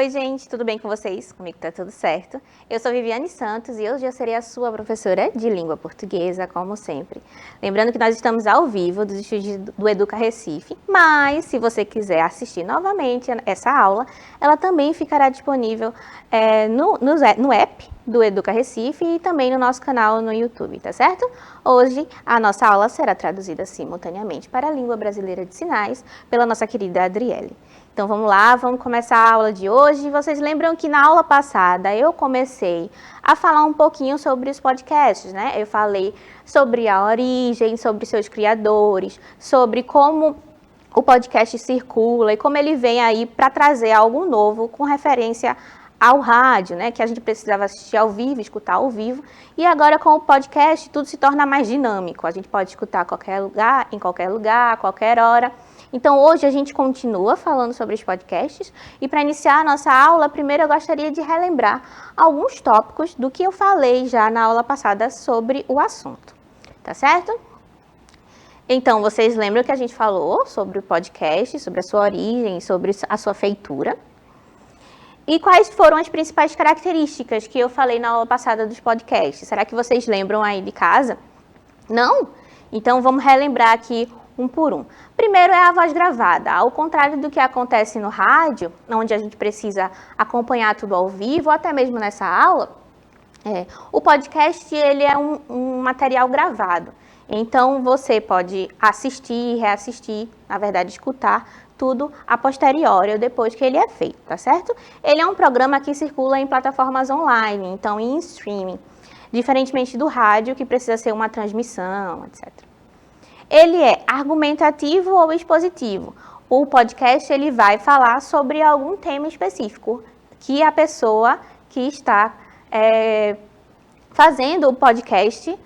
Oi, gente, tudo bem com vocês? Comigo tá tudo certo. Eu sou Viviane Santos e hoje eu serei a sua professora de língua portuguesa, como sempre. Lembrando que nós estamos ao vivo dos estúdios do Educa Recife, mas se você quiser assistir novamente essa aula, ela também ficará disponível no app do Educa Recife e também no nosso canal no YouTube, tá certo? Hoje a nossa aula será traduzida simultaneamente para a língua brasileira de sinais pela nossa querida Adriele. Então vamos lá, vamos começar a aula de hoje. Vocês lembram que na aula passada eu comecei a falar um pouquinho sobre os podcasts, né? Eu falei sobre a origem, sobre seus criadores, sobre como o podcast circula e como ele vem aí para trazer algo novo com referência ao rádio, né? Que a gente precisava assistir ao vivo, escutar ao vivo. E agora com o podcast tudo se torna mais dinâmico. A gente pode escutar a qualquer lugar, em qualquer lugar, a qualquer hora. Então, hoje a gente continua falando sobre os podcasts e para iniciar a nossa aula, primeiro eu gostaria de relembrar alguns tópicos do que eu falei já na aula passada sobre o assunto, tá certo? Então, vocês lembram que a gente falou sobre o podcast, sobre a sua origem, sobre a sua feitura? E quais foram as principais características que eu falei na aula passada dos podcasts? Será que vocês lembram aí de casa? Não? Então, vamos relembrar aqui um por um. Primeiro é a voz gravada. Ao contrário do que acontece no rádio, onde a gente precisa acompanhar tudo ao vivo, ou até mesmo nessa aula, o podcast ele é um material gravado. Então, você pode assistir, reassistir, na verdade, escutar tudo a posteriori, ou depois que ele é feito, tá certo? Ele é um programa que circula em plataformas online, então em streaming, diferentemente do rádio, que precisa ser uma transmissão, etc. Ele é argumentativo ou expositivo. O podcast ele vai falar sobre algum tema específico que a pessoa que está fazendo o podcast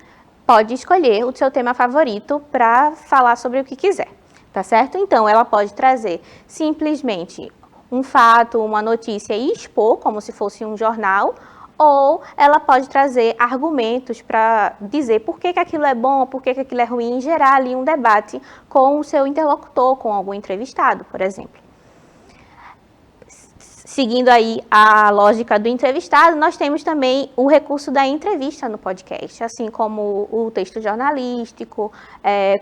pode escolher o seu tema favorito para falar sobre o que quiser, tá certo? Então, ela pode trazer simplesmente um fato, uma notícia e expor como se fosse um jornal, ou ela pode trazer argumentos para dizer por que aquilo é bom, por que aquilo é ruim, e gerar ali um debate com o seu interlocutor, com algum entrevistado, por exemplo. Seguindo aí a lógica do entrevistado, nós temos também o recurso da entrevista no podcast, assim como o texto jornalístico,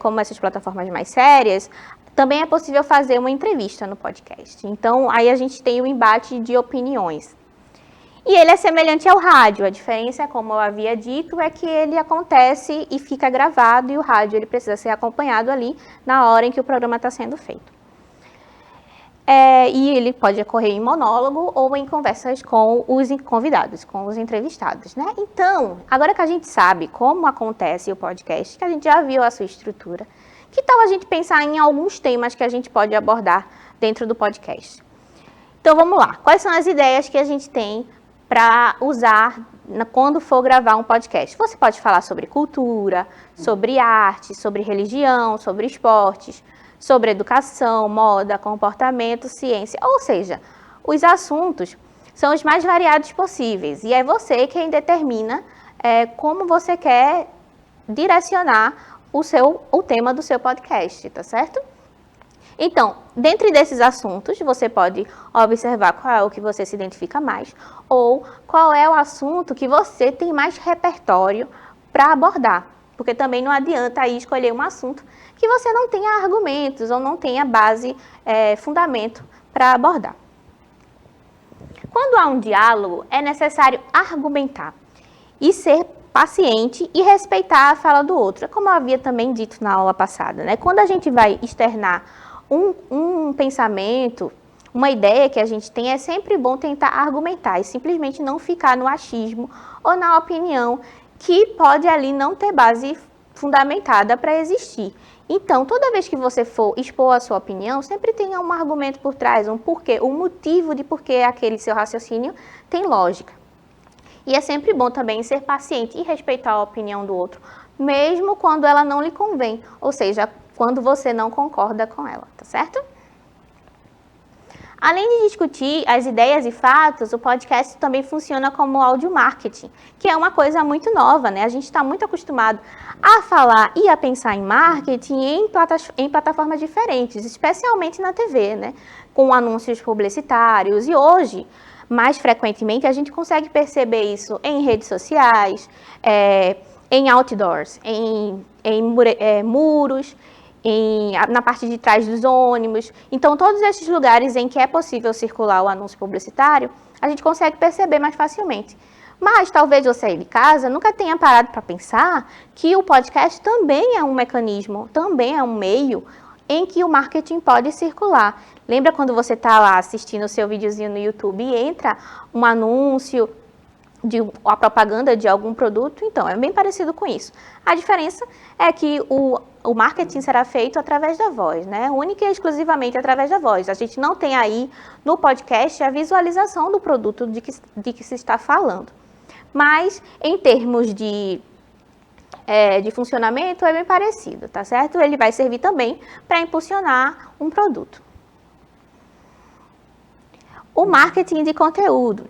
como essas plataformas mais sérias, também é possível fazer uma entrevista no podcast. Então, aí a gente tem o embate de opiniões. E ele é semelhante ao rádio, a diferença, como eu havia dito, é que ele acontece e fica gravado e o rádio ele precisa ser acompanhado ali na hora em que o programa está sendo feito. E ele pode ocorrer em monólogo ou em conversas com os convidados, com os entrevistados, né? Então, agora que a gente sabe como acontece o podcast, que a gente já viu a sua estrutura, que tal a gente pensar em alguns temas que a gente pode abordar dentro do podcast? Então, vamos lá. Quais são as ideias que a gente tem para usar quando for gravar um podcast? Você pode falar sobre cultura, sobre arte, sobre religião, sobre esportes, sobre educação, moda, comportamento, ciência. Ou seja, os assuntos são os mais variados possíveis. E é você quem determina como você quer direcionar o tema do seu podcast, tá certo? Então, dentre desses assuntos, você pode observar qual é o que você se identifica mais ou qual é o assunto que você tem mais repertório para abordar. Porque também não adianta aí escolher um assunto que você não tenha argumentos ou não tenha base, fundamento para abordar. Quando há um diálogo, é necessário argumentar e ser paciente e respeitar a fala do outro. Como eu havia também dito na aula passada, né? Quando a gente vai externar um pensamento, uma ideia que a gente tem, é sempre bom tentar argumentar e simplesmente não ficar no achismo ou na opinião que pode ali não ter base fundamentada para existir. Então, toda vez que você for expor a sua opinião, sempre tenha um argumento por trás, um porquê, um motivo de porquê aquele seu raciocínio tem lógica. E é sempre bom também ser paciente e respeitar a opinião do outro, mesmo quando ela não lhe convém, ou seja, quando você não concorda com ela, tá certo? Além de discutir as ideias e fatos, o podcast também funciona como áudio marketing, que é uma coisa muito nova, né? A gente está muito acostumado a falar e a pensar em marketing em plataformas diferentes, especialmente na TV, né? Com anúncios publicitários. E hoje, mais frequentemente, a gente consegue perceber isso em redes sociais, em outdoors, em muros, na parte de trás dos ônibus. Então, todos esses lugares em que é possível circular o anúncio publicitário, a gente consegue perceber mais facilmente. Mas talvez você aí de casa nunca tenha parado para pensar que o podcast também é um mecanismo, também é um meio em que o marketing pode circular. Lembra quando você está lá assistindo o seu videozinho no YouTube e entra um anúncio, a propaganda de algum produto? Então, é bem parecido com isso. A diferença é que o marketing será feito através da voz, né? Única e exclusivamente através da voz. A gente não tem aí no podcast a visualização do produto de que se está falando. Mas, em termos de funcionamento, é bem parecido, tá certo? Ele vai servir também para impulsionar um produto. O marketing de conteúdo.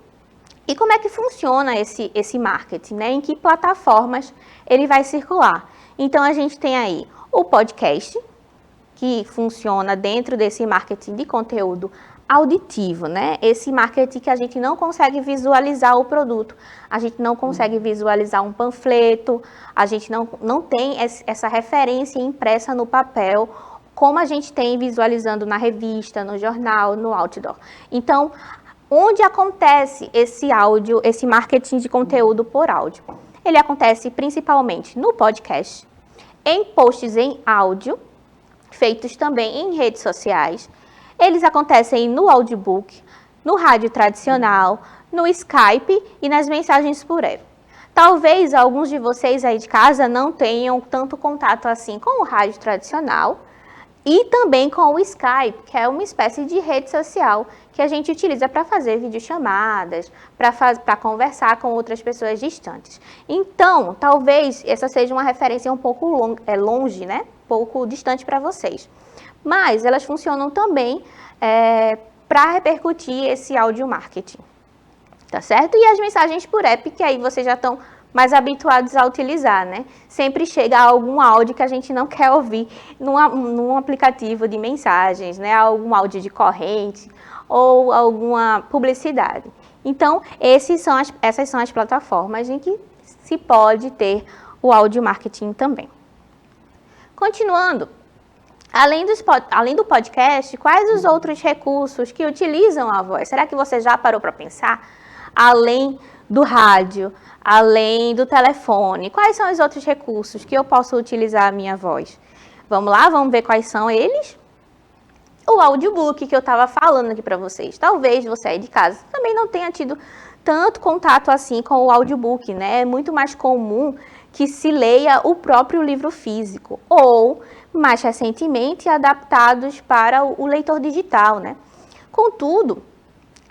E como é que funciona esse marketing, né? Em que plataformas ele vai circular? Então, a gente tem aí o podcast, que funciona dentro desse marketing de conteúdo auditivo, né? Esse marketing que a gente não consegue visualizar o produto, a gente não consegue visualizar um panfleto, a gente não tem essa referência impressa no papel, como a gente tem visualizando na revista, no jornal, no outdoor. Então, onde acontece esse marketing de conteúdo por áudio? Ele acontece principalmente no podcast, em posts em áudio, feitos também em redes sociais. Eles acontecem no audiobook, no rádio tradicional, no Skype e nas mensagens por app. Talvez alguns de vocês aí de casa não tenham tanto contato assim com o rádio tradicional, e também com o Skype, que é uma espécie de rede social que a gente utiliza para fazer videochamadas, para conversar com outras pessoas distantes. Então, talvez essa seja uma referência um pouco longe, né? Um pouco distante para vocês. Mas elas funcionam também para repercutir esse áudio marketing, tá certo? E as mensagens por app, que aí vocês já estão mais habituados a utilizar, né? Sempre chega algum áudio que a gente não quer ouvir num aplicativo de mensagens, né? Algum áudio de corrente ou alguma publicidade. Então, essas são as plataformas em que se pode ter o áudio marketing também. Continuando, além do podcast, quais os outros recursos que utilizam a voz? Será que você já parou para pensar? Além do rádio, além do telefone, quais são os outros recursos que eu posso utilizar a minha voz? Vamos lá, vamos ver quais são eles? O audiobook que eu estava falando aqui para vocês. Talvez você aí de casa também não tenha tido tanto contato assim com o audiobook, né? É muito mais comum que se leia o próprio livro físico ou, mais recentemente, adaptados para o leitor digital, né? Contudo,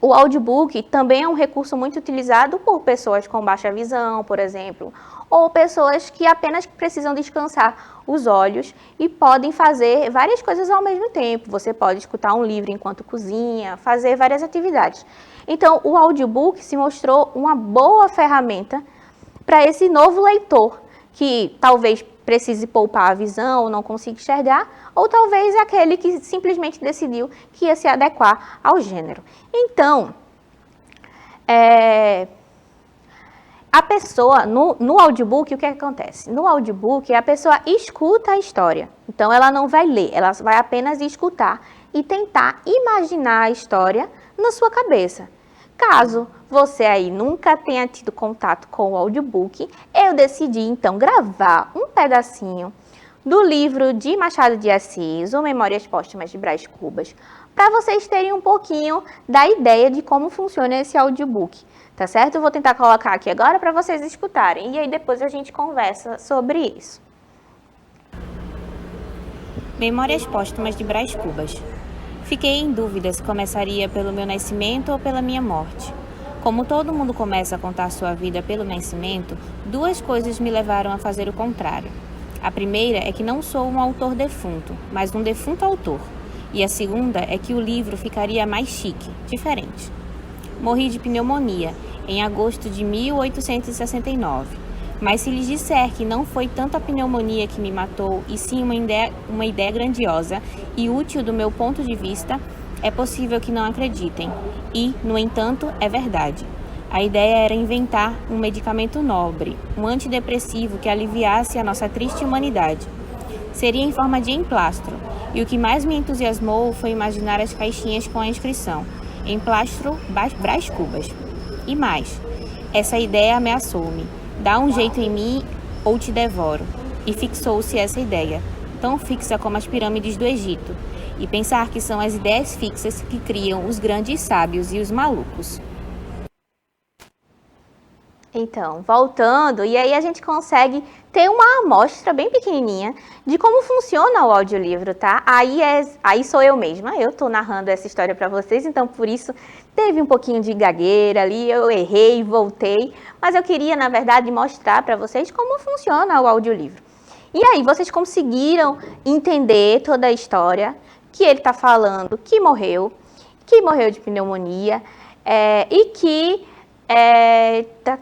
o audiobook também é um recurso muito utilizado por pessoas com baixa visão, por exemplo, ou pessoas que apenas precisam descansar os olhos e podem fazer várias coisas ao mesmo tempo. Você pode escutar um livro enquanto cozinha, fazer várias atividades. Então, o audiobook se mostrou uma boa ferramenta para esse novo leitor, que talvez precise poupar a visão ou não consiga enxergar, ou talvez aquele que simplesmente decidiu que ia se adequar ao gênero. Então, a pessoa, no audiobook, o que acontece? No audiobook, a pessoa escuta a história. Então, ela não vai ler, ela vai apenas escutar e tentar imaginar a história na sua cabeça. Caso você aí nunca tenha tido contato com o audiobook, eu decidi então gravar um pedacinho do livro de Machado de Assis, ou Memórias Póstumas de Brás Cubas, para vocês terem um pouquinho da ideia de como funciona esse audiobook, tá certo? Eu vou tentar colocar aqui agora para vocês escutarem, e aí depois a gente conversa sobre isso. Memórias Póstumas de Brás Cubas. Fiquei em dúvida se começaria pelo meu nascimento ou pela minha morte. Como todo mundo começa a contar sua vida pelo nascimento, duas coisas me levaram a fazer o contrário. A primeira é que não sou um autor defunto, mas um defunto autor. E a segunda é que o livro ficaria mais chique, diferente. Morri de pneumonia em agosto de 1869. Mas se lhes disser que não foi tanto a pneumonia que me matou, e sim uma ideia grandiosa e útil do meu ponto de vista, é possível que não acreditem. E, no entanto, é verdade. A ideia era inventar um medicamento nobre, um antidepressivo que aliviasse a nossa triste humanidade. Seria em forma de emplastro, e o que mais me entusiasmou foi imaginar as caixinhas com a inscrição Emplastro Brás Cubas. E mais, essa ideia ameaçou-me. Dá um jeito em mim ou te devoro. E fixou-se essa ideia, tão fixa como as pirâmides do Egito. E pensar que são as ideias fixas que criam os grandes sábios e os malucos. Então, voltando, e aí a gente consegue ter uma amostra bem pequenininha de como funciona o audiolivro, tá? Aí sou eu mesma, eu tô narrando essa história para vocês, então por isso teve um pouquinho de gagueira ali, eu errei, voltei, mas eu queria, na verdade, mostrar para vocês como funciona o audiolivro. E aí, vocês conseguiram entender toda a história que ele tá falando, que morreu de pneumonia, e que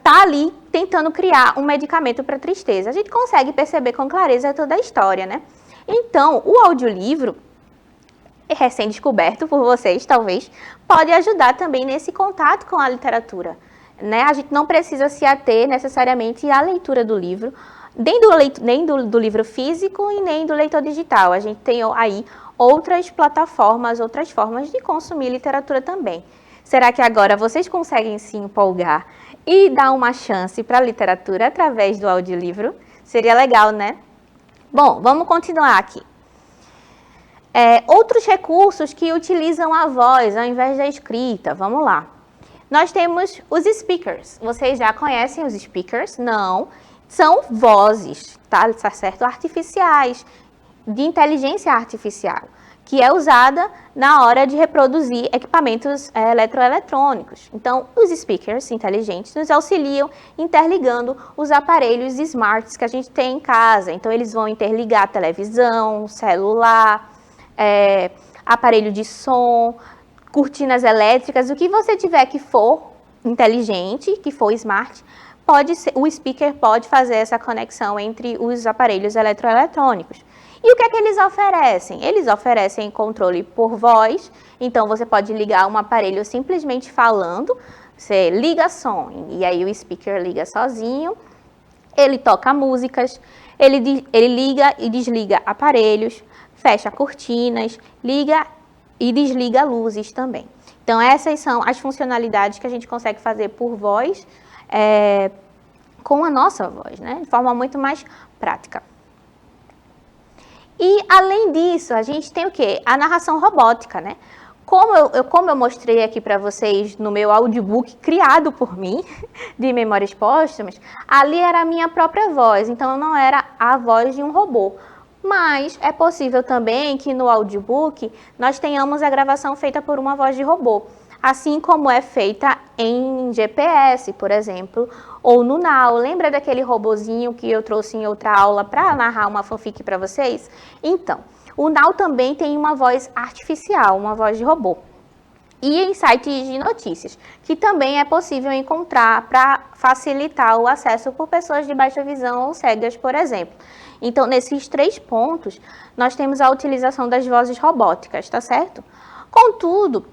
tá ali tentando criar um medicamento para tristeza. A gente consegue perceber com clareza toda a história, né? Então, o audiolivro, recém-descoberto por vocês, talvez, pode ajudar também nesse contato com a literatura, né? A gente não precisa se ater necessariamente à leitura do livro, nem do livro físico e nem do leitor digital. A gente tem aí outras plataformas, outras formas de consumir literatura também. Será que agora vocês conseguem se empolgar e dar uma chance para a literatura através do audiolivro? Seria legal, né? Bom, vamos continuar aqui. Outros recursos que utilizam a voz ao invés da escrita. Vamos lá. Nós temos os speakers. Vocês já conhecem os speakers? Não. São vozes, tá certo? Artificiais, de inteligência artificial, que é usada na hora de reproduzir equipamentos eletroeletrônicos. Então, os speakers inteligentes nos auxiliam interligando os aparelhos smarts que a gente tem em casa. Então, eles vão interligar televisão, celular, aparelho de som, cortinas elétricas, o que você tiver que for inteligente, que for smart, o speaker pode fazer essa conexão entre os aparelhos eletroeletrônicos. E o que é que eles oferecem? Eles oferecem controle por voz, então você pode ligar um aparelho simplesmente falando, você liga som, e aí o speaker liga sozinho, ele toca músicas, ele liga e desliga aparelhos, fecha cortinas, liga e desliga luzes também. Então essas são as funcionalidades que a gente consegue fazer por voz, com a nossa voz, né? De forma muito mais prática. E, além disso, a gente tem o quê? A narração robótica, né? Como eu mostrei aqui para vocês no meu audiobook criado por mim, de Memórias Póstumas, ali era a minha própria voz, então não era a voz de um robô. Mas é possível também que no audiobook nós tenhamos a gravação feita por uma voz de robô, assim como é feita em GPS, por exemplo, ou no Now. Lembra daquele robozinho que eu trouxe em outra aula para narrar uma fanfic para vocês? Então, o Now também tem uma voz artificial, uma voz de robô. E em sites de notícias, que também é possível encontrar para facilitar o acesso por pessoas de baixa visão ou cegas, por exemplo. Então, nesses 3 pontos, nós temos a utilização das vozes robóticas, tá certo? Contudo,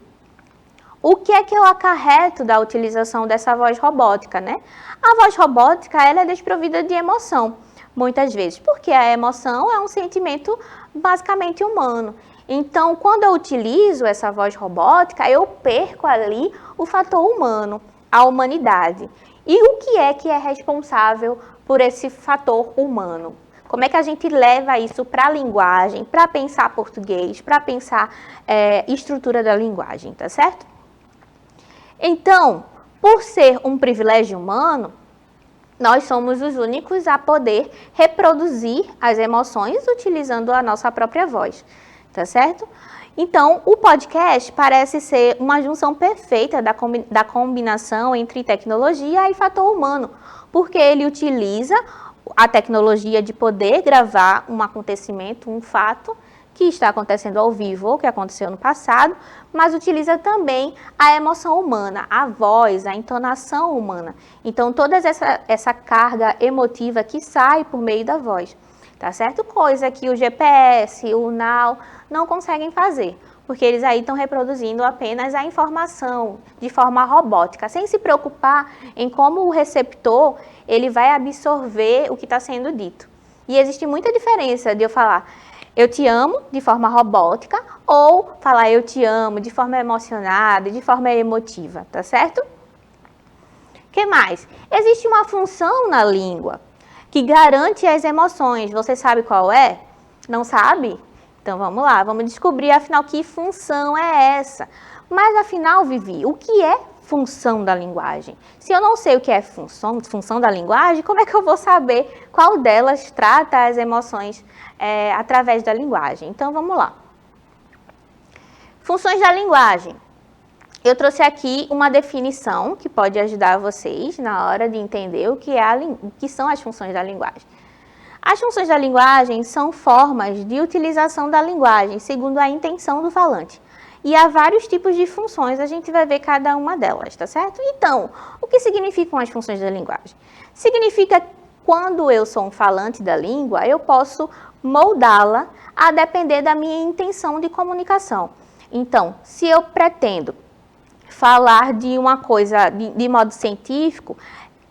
o que é que eu acarreto da utilização dessa voz robótica, né? A voz robótica, ela é desprovida de emoção, muitas vezes, porque a emoção é um sentimento basicamente humano. Então, quando eu utilizo essa voz robótica, eu perco ali o fator humano, a humanidade. E o que é responsável por esse fator humano? Como é que a gente leva isso para a linguagem, para pensar português, para pensar estrutura da linguagem, tá certo? Então, por ser um privilégio humano, nós somos os únicos a poder reproduzir as emoções utilizando a nossa própria voz, tá certo? Então, o podcast parece ser uma junção perfeita da combinação entre tecnologia e fator humano, porque ele utiliza a tecnologia de poder gravar um acontecimento, um fato, que está acontecendo ao vivo ou que aconteceu no passado, mas utiliza também a emoção humana, a voz, a entonação humana. Então, toda essa carga emotiva que sai por meio da voz, tá certo? Coisa que o GPS, o Now não conseguem fazer, porque eles aí estão reproduzindo apenas a informação de forma robótica, sem se preocupar em como o receptor ele vai absorver o que está sendo dito. E existe muita diferença de eu falar eu te amo de forma robótica ou falar eu te amo de forma emocionada, de forma emotiva, tá certo? O que mais? Existe uma função na língua que garante as emoções. Você sabe qual é? Não sabe? Então vamos lá, vamos descobrir afinal que função é essa. Mas afinal, Vivi, o que é função da linguagem? Se eu não sei o que é função da linguagem, como é que eu vou saber qual delas trata as emoções através da linguagem? Então vamos lá. Funções da linguagem. Eu trouxe aqui uma definição que pode ajudar vocês na hora de entender o que são as funções da linguagem. As funções da linguagem são formas de utilização da linguagem, segundo a intenção do falante. E há vários tipos de funções, a gente vai ver cada uma delas, tá certo? Então, o que significam as funções da linguagem? Significa que quando eu sou um falante da língua, eu posso moldá-la a depender da minha intenção de comunicação. Então, se eu pretendo falar de uma coisa de modo científico,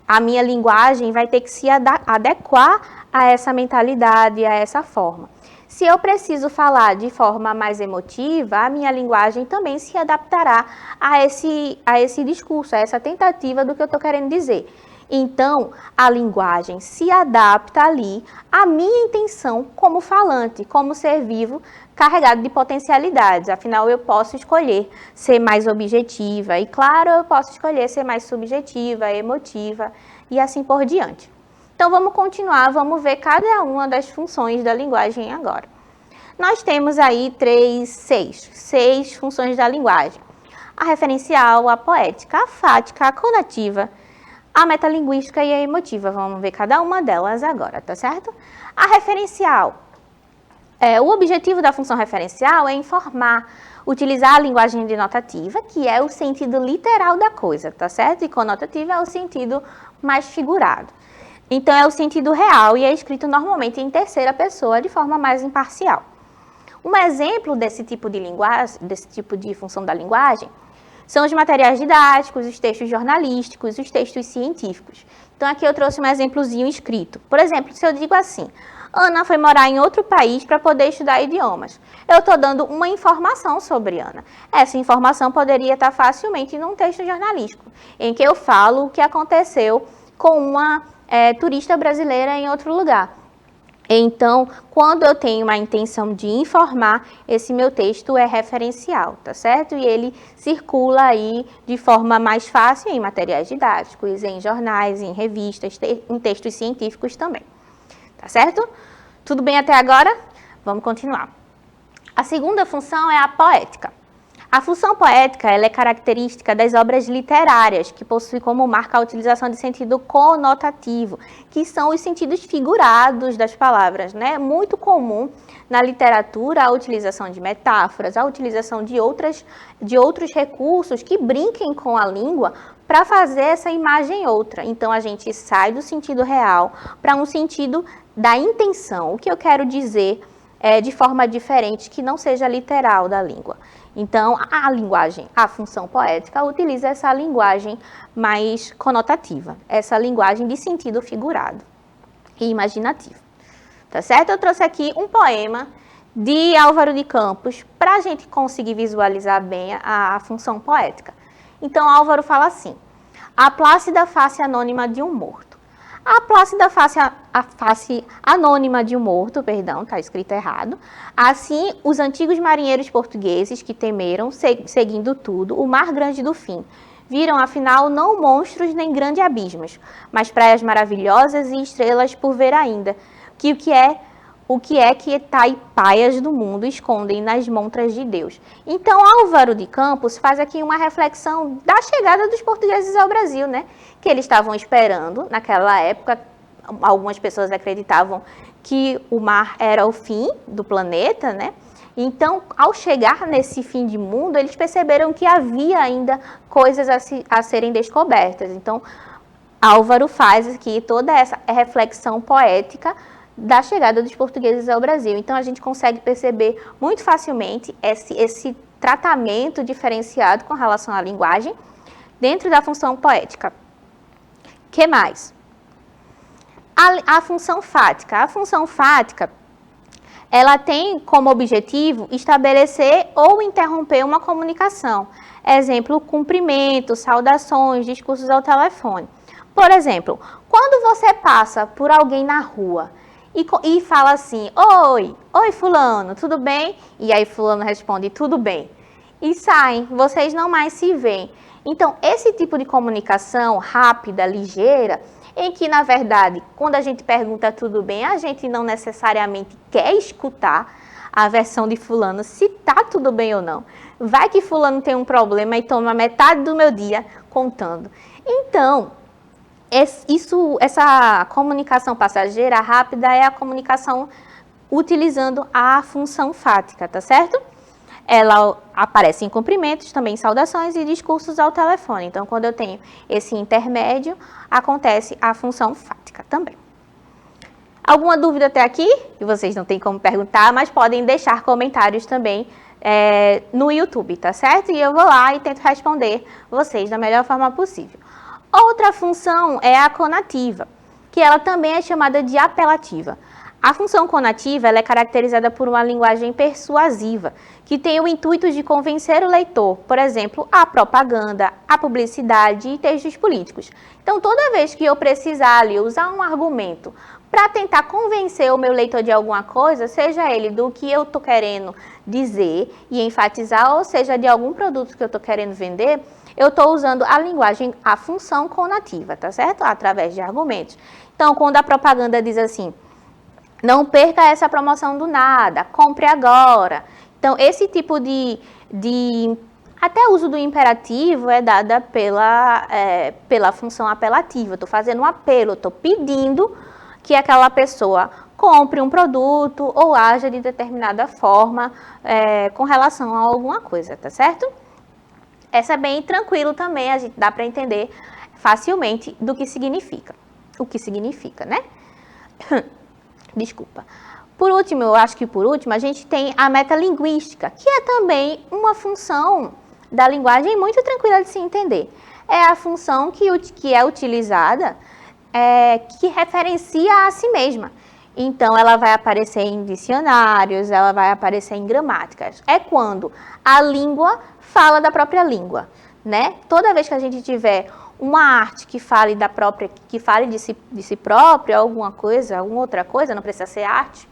a minha linguagem vai ter que se adequar a essa mentalidade, a essa forma. Se eu preciso falar de forma mais emotiva, a minha linguagem também se adaptará a esse discurso, a essa tentativa do que eu estou querendo dizer. Então, a linguagem se adapta ali à minha intenção como falante, como ser vivo, carregado de potencialidades. Afinal, eu posso escolher ser mais objetiva e, claro, eu posso escolher ser mais subjetiva, emotiva e assim por diante. Então, vamos continuar, vamos ver cada uma das funções da linguagem agora. Nós temos aí seis funções da linguagem. A referencial, a poética, a fática, a conativa, a metalinguística e a emotiva. Vamos ver cada uma delas agora, tá certo? A referencial. O objetivo da função referencial é informar, utilizar a linguagem denotativa, que é o sentido literal da coisa, tá certo? E conotativa é o sentido mais figurado. Então, é o sentido real e é escrito normalmente em terceira pessoa, de forma mais imparcial. Um exemplo desse tipo de linguagem, desse tipo de função da linguagem, são os materiais didáticos, os textos jornalísticos, os textos científicos. Então, aqui eu trouxe um exemplozinho escrito. Por exemplo, se eu digo assim, Ana foi morar em outro país para poder estudar idiomas. Eu estou dando uma informação sobre Ana. Essa informação poderia estar facilmente num texto jornalístico, em que eu falo o que aconteceu com uma turista brasileira em outro lugar. Então, quando eu tenho uma intenção de informar, esse meu texto é referencial, tá certo? E ele circula aí de forma mais fácil em materiais didáticos, em jornais, em revistas, em textos científicos também. Tá certo? Tudo bem até agora? Vamos continuar. A segunda função é a poética. A função poética ela é característica das obras literárias, que possuem como marca a utilização de sentido conotativo, que são os sentidos figurados das palavras, né? É muito comum na literatura a utilização de metáforas, a utilização de outros recursos que brinquem com a língua para fazer essa imagem outra. Então, a gente sai do sentido real para um sentido da intenção. O que eu quero dizer de forma diferente, que não seja literal da língua. Então, a linguagem, a função poética, utiliza essa linguagem mais conotativa, essa linguagem de sentido figurado e imaginativo. Tá certo? Eu trouxe aqui um poema de Álvaro de Campos para a gente conseguir visualizar bem a função poética. Então, Álvaro fala assim: a plácida face anônima de um morto. A plácida face anônima de um morto, perdão, está escrito errado. Assim, os antigos marinheiros portugueses que temeram, seguindo tudo, o mar grande do fim, viram, afinal, não monstros nem grandes abismos, mas praias maravilhosas e estrelas por ver ainda, o que é que taipaias do mundo escondem nas montras de Deus. Então, Álvaro de Campos faz aqui uma reflexão da chegada dos portugueses ao Brasil, né? Que eles estavam esperando, naquela época, algumas pessoas acreditavam que o mar era o fim do planeta, né? Então, ao chegar nesse fim de mundo, eles perceberam que havia ainda coisas a serem descobertas. Então, Álvaro faz aqui toda essa reflexão poética da chegada dos portugueses ao Brasil. Então, a gente consegue perceber muito facilmente esse tratamento diferenciado com relação à linguagem dentro da função poética. O que mais? A função fática. A função fática, ela tem como objetivo estabelecer ou interromper uma comunicação. Exemplo, cumprimento, saudações, discursos ao telefone. Por exemplo, quando você passa por alguém na rua e fala assim, oi fulano, tudo bem? E aí fulano responde, tudo bem. E saem, vocês não mais se veem. Então, esse tipo de comunicação rápida, ligeira, em que, na verdade, quando a gente pergunta tudo bem, a gente não necessariamente quer escutar a versão de fulano, se tá tudo bem ou não. Vai que fulano tem um problema e toma metade do meu dia contando. Então, essa comunicação passageira rápida é a comunicação utilizando a função fática, tá certo? Ela aparece em cumprimentos, também saudações e discursos ao telefone. Então, quando eu tenho esse intermédio, acontece a função fática também. Alguma dúvida até aqui? E vocês não têm como perguntar, mas podem deixar comentários também no YouTube, tá certo? E eu vou lá e tento responder vocês da melhor forma possível. Outra função é a conativa, que ela também é chamada de apelativa. A função conativa ela é caracterizada por uma linguagem persuasiva, que tem o intuito de convencer o leitor, por exemplo, a propaganda, a publicidade e textos políticos. Então, toda vez que eu precisar ali usar um argumento para tentar convencer o meu leitor de alguma coisa, seja ele do que eu estou querendo dizer e enfatizar, ou seja, de algum produto que eu estou querendo vender, eu estou usando a linguagem, a função conativa, tá certo? Através de argumentos. Então, quando a propaganda diz assim, não perca essa promoção do nada, compre agora. Então, esse tipo de até o uso do imperativo é dada pela função apelativa. Estou fazendo um apelo, estou pedindo que aquela pessoa compre um produto ou haja de determinada forma com relação a alguma coisa, tá certo? Essa é bem tranquilo também, a gente dá para entender facilmente do que significa. O que significa, né? Desculpa. Por último, eu acho que por último, a gente tem a metalinguística, que é também uma função da linguagem muito tranquila de se entender. É a função que é utilizada, que referencia a si mesma. Então, ela vai aparecer em dicionários, ela vai aparecer em gramáticas. É quando a língua fala da própria língua, né? Toda vez que a gente tiver uma arte que fale de si própria, alguma outra coisa, não precisa ser arte.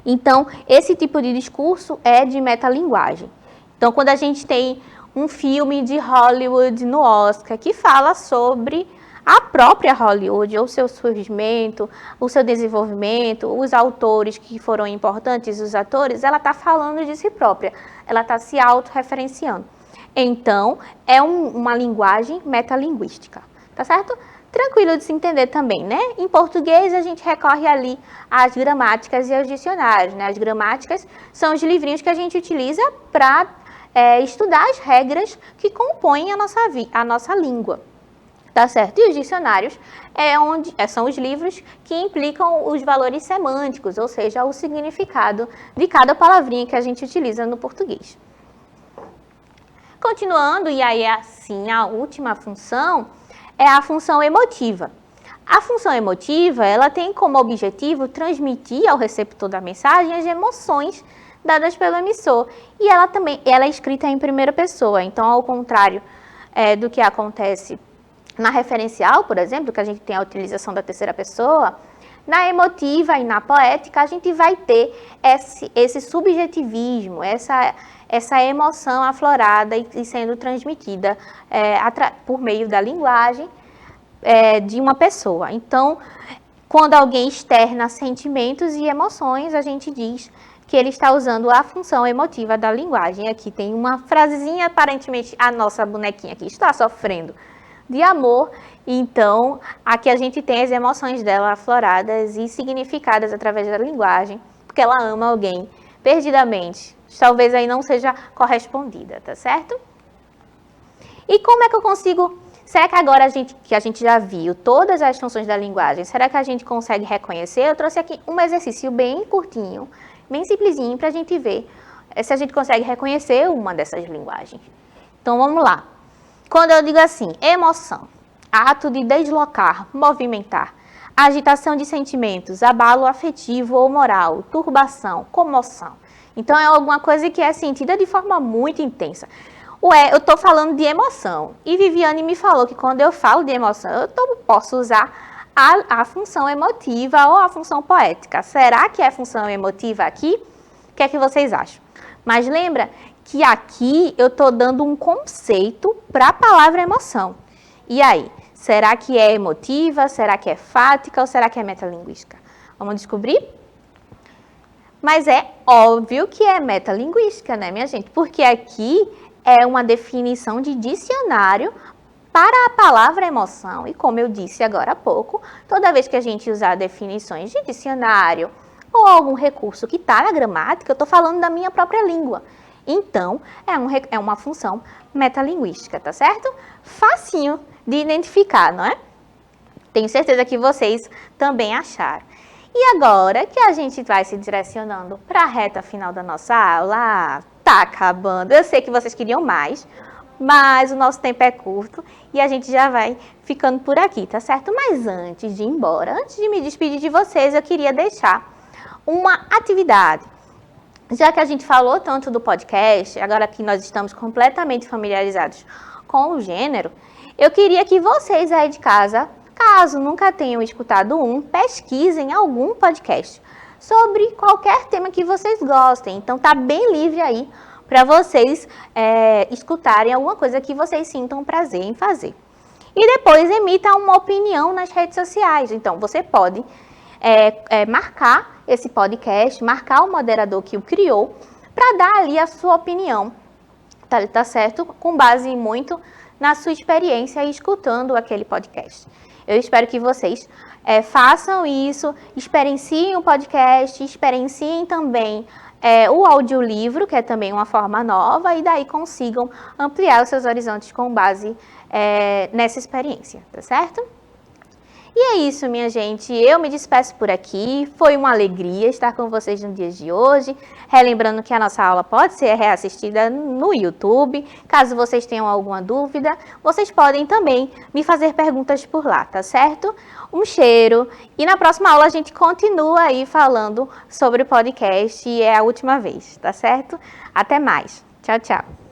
Então, esse tipo de discurso é de metalinguagem. Então, quando a gente tem um filme de Hollywood no Oscar que fala sobre a própria Hollywood, ou seu surgimento, o seu desenvolvimento, os autores que foram importantes, os atores, ela está falando de si própria, ela está se autorreferenciando. Então, é uma linguagem metalinguística, tá certo? Tranquilo de se entender também, né? Em português, a gente recorre ali às gramáticas e aos dicionários, né? As gramáticas são os livrinhos que a gente utiliza para estudar as regras que compõem a nossa língua, tá certo? E os dicionários são os livros que implicam os valores semânticos, ou seja, o significado de cada palavrinha que a gente utiliza no português. Continuando, e aí assim, a última função é a função emotiva. A função emotiva, ela tem como objetivo transmitir ao receptor da mensagem as emoções dadas pelo emissor. E ela é escrita em primeira pessoa, então ao contrário do que acontece na referencial, por exemplo, que a gente tem a utilização da terceira pessoa, na emotiva e na poética a gente vai ter esse subjetivismo, essa emoção aflorada e sendo transmitida por meio da linguagem de uma pessoa. Então, quando alguém externa sentimentos e emoções, a gente diz que ele está usando a função emotiva da linguagem. Aqui tem uma frasezinha, aparentemente a nossa bonequinha aqui está sofrendo de amor, então aqui a gente tem as emoções dela afloradas e significadas através da linguagem, porque ela ama alguém perdidamente, talvez aí não seja correspondida, tá certo? E como é que eu consigo... Será que agora que a gente já viu todas as funções da linguagem, será que a gente consegue reconhecer? Eu trouxe aqui um exercício bem curtinho, bem simplesinho, para a gente ver se a gente consegue reconhecer uma dessas linguagens. Então, vamos lá. Quando eu digo assim, emoção, ato de deslocar, movimentar, agitação de sentimentos, abalo afetivo ou moral, turbação, comoção. Então, é alguma coisa que é sentida de forma muito intensa. Ué, eu estou falando de emoção. E Viviane me falou que quando eu falo de emoção, eu posso usar a função emotiva ou a função poética. Será que é função emotiva aqui? O que é que vocês acham? Mas lembra que aqui eu estou dando um conceito para a palavra emoção. E aí, será que é emotiva, será que é fática ou será que é metalinguística? Vamos descobrir? Mas é óbvio que é metalinguística, né, minha gente? Porque aqui é uma definição de dicionário para a palavra emoção. E como eu disse agora há pouco, toda vez que a gente usar definições de dicionário ou algum recurso que está na gramática, eu estou falando da minha própria língua. Então, é uma função metalinguística, tá certo? Facinho de identificar, não é? Tenho certeza que vocês também acharam. E agora que a gente vai se direcionando para a reta final da nossa aula, tá acabando. Eu sei que vocês queriam mais, mas o nosso tempo é curto e a gente já vai ficando por aqui, tá certo? Mas antes de ir embora, antes de me despedir de vocês, eu queria deixar uma atividade. Já que a gente falou tanto do podcast, agora que nós estamos completamente familiarizados com o gênero, eu queria que vocês aí de casa, caso nunca tenham escutado pesquisem algum podcast sobre qualquer tema que vocês gostem. Então, tá bem livre aí para vocês escutarem alguma coisa que vocês sintam prazer em fazer. E depois emita uma opinião nas redes sociais. Então, você pode marcar esse podcast, marcar o moderador que o criou, para dar ali a sua opinião, tá certo? Com base muito na sua experiência escutando aquele podcast. Eu espero que vocês façam isso, experienciem o podcast, experienciem também o audiolivro, que é também uma forma nova, e daí consigam ampliar os seus horizontes com base nessa experiência, tá certo? E é isso, minha gente. Eu me despeço por aqui. Foi uma alegria estar com vocês no dia de hoje. Relembrando que a nossa aula pode ser reassistida no YouTube. Caso vocês tenham alguma dúvida, vocês podem também me fazer perguntas por lá, tá certo? Um cheiro. E na próxima aula a gente continua aí falando sobre o podcast. E é a última vez, tá certo? Até mais. Tchau, tchau.